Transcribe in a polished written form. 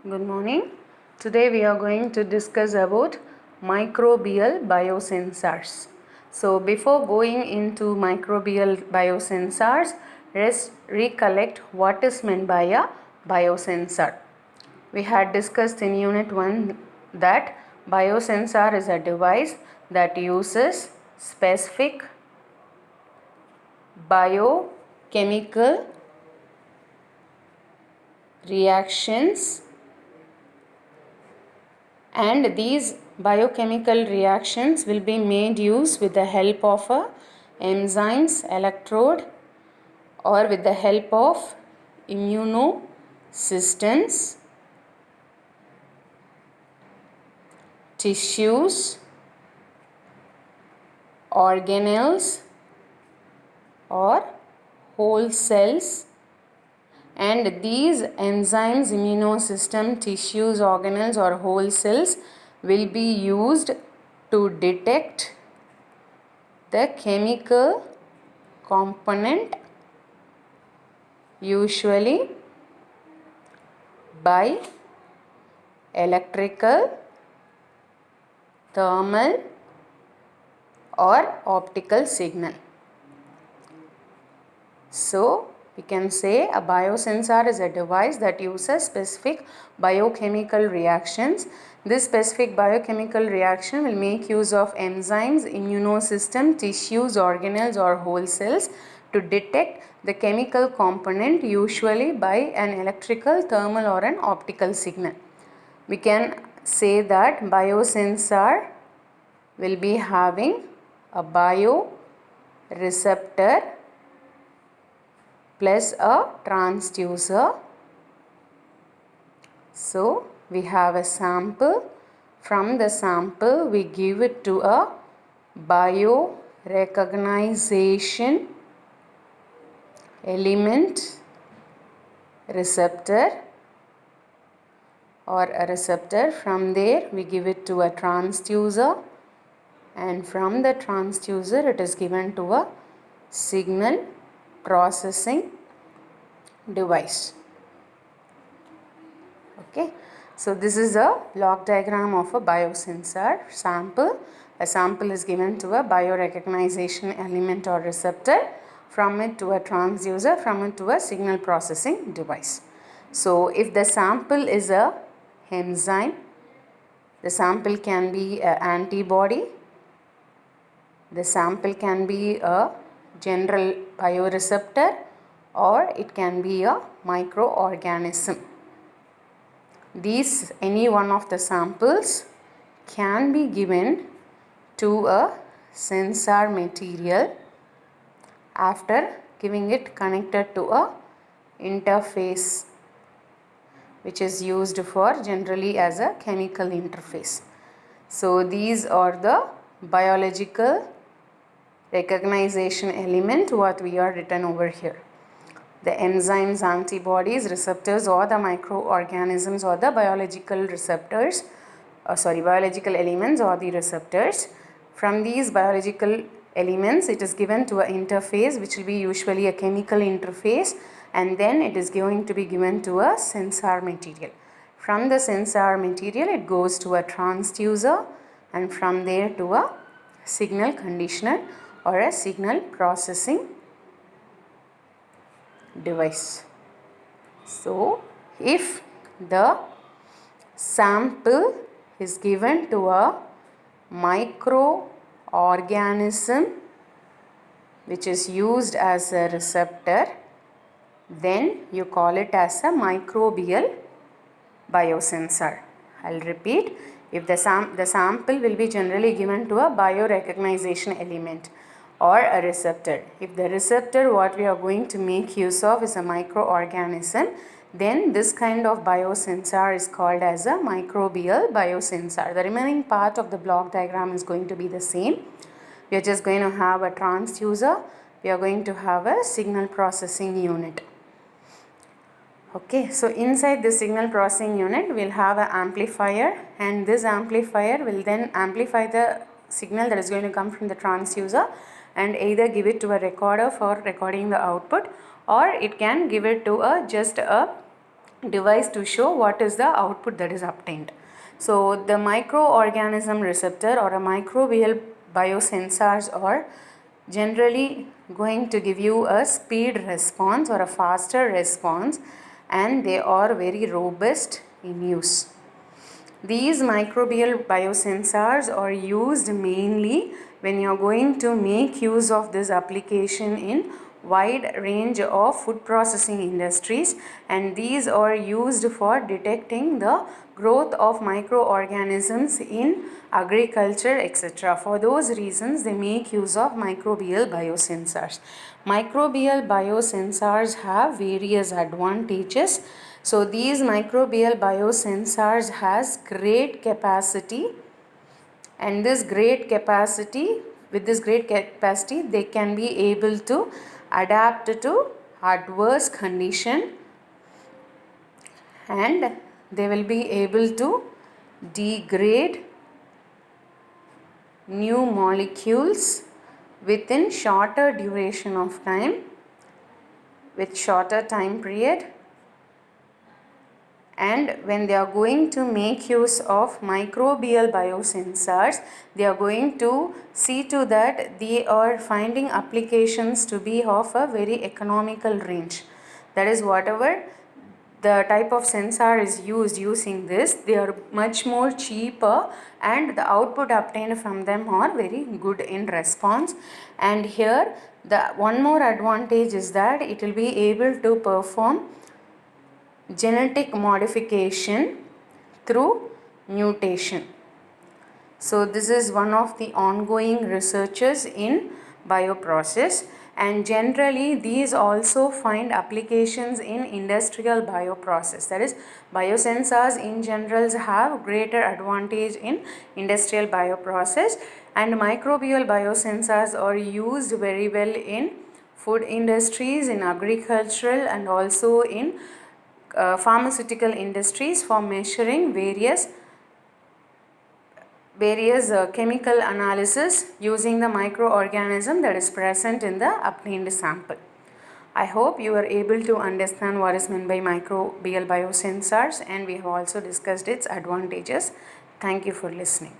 Good morning. Today we are going to discuss about microbial biosensors. So before going into microbial biosensors, let's recollect what is meant by a biosensor. We had discussed in unit 1 that biosensor is a device that uses specific biochemical reactions, and these biochemical reactions will be made use with the help of enzymes, electrode, or with the help of immunosystems, tissues, organelles, or whole cells. And these enzymes, immunosystem, tissues, organelles or whole cells will be used to detect the chemical component, usually by electrical, thermal or optical signal. So we can say a biosensor is a device that uses specific biochemical reactions. This specific biochemical reaction will make use of enzymes, immunosystem, tissues, organelles or whole cells to detect the chemical component, usually by an electrical, thermal or an optical signal. We can say that biosensor will be having a bioreceptor plus a transducer. So we have a sample. From the sample we give it to a biorecognition element receptor or a receptor. From there we give it to a transducer, and from the transducer it is given to a signal processing device. Okay, so this is a block diagram of a biosensor sample. A sample is given to a biorecognition element or receptor, from it to a transducer, from it to a signal processing device. So if the sample is a enzyme, the sample can be an antibody, the sample can be a general bioreceptor, or it can be a microorganism. These, any one of the samples can be given to a sensor material after giving it connected to a interface, which is used for generally as a chemical interface. So these are the biological recognition element what we are written over here. The enzymes, antibodies, receptors or the microorganisms or the biological receptors, biological elements or the receptors. From these biological elements it is given to an interface, which will be usually a chemical interface, and then it is going to be given to a sensor material. From the sensor material it goes to a transducer, and from there to a signal conditioner or a signal processing device. So if the sample is given to a microorganism which is used as a receptor, then you call it as a microbial biosensor. I'll repeat, if the sample will be generally given to a biorecognition element or a receptor. If the receptor what we are going to make use of is a microorganism, then this kind of biosensor is called as a microbial biosensor. The remaining part of the block diagram is going to be the same. We are just going to have a transducer, we are going to have a signal processing unit. Okay, so inside the signal processing unit we'll have an amplifier, and this amplifier will then amplify the signal that is going to come from the transducer and either give it to a recorder for recording the output, or it can give it to just a device to show what is the output that is obtained. So the microorganism receptor or a microbial biosensors are generally going to give you a speed response or a faster response, and they are very robust in use. These microbial biosensors are used mainly when you are going to make use of this application in wide range of food processing industries, and these are used for detecting the growth of microorganisms in agriculture, etc. For those reasons they make use of microbial biosensors. Microbial biosensors have various advantages. So these microbial biosensors has great capacity, and this great capacity, with this great capacity they can be able to adapt to adverse condition, and they will be able to degrade new molecules within shorter duration of time, with shorter time period. And when they are going to make use of microbial biosensors, they are going to see to that they are finding applications to be of a very economical range. That is, whatever the type of sensor is used using this, they are much more cheaper, and the output obtained from them are very good in response. And here the one more advantage is that it will be able to perform genetic modification through mutation. So this is one of the ongoing researches in bioprocess, and generally these also find applications in industrial bioprocess. That is, biosensors in general have greater advantage in industrial bioprocess, and microbial biosensors are used very well in food industries, in agricultural, and also in pharmaceutical industries for measuring various chemical analysis using the microorganism that is present in the obtained sample. I hope you are able to understand what is meant by microbial biosensors, and we have also discussed its advantages. Thank you for listening.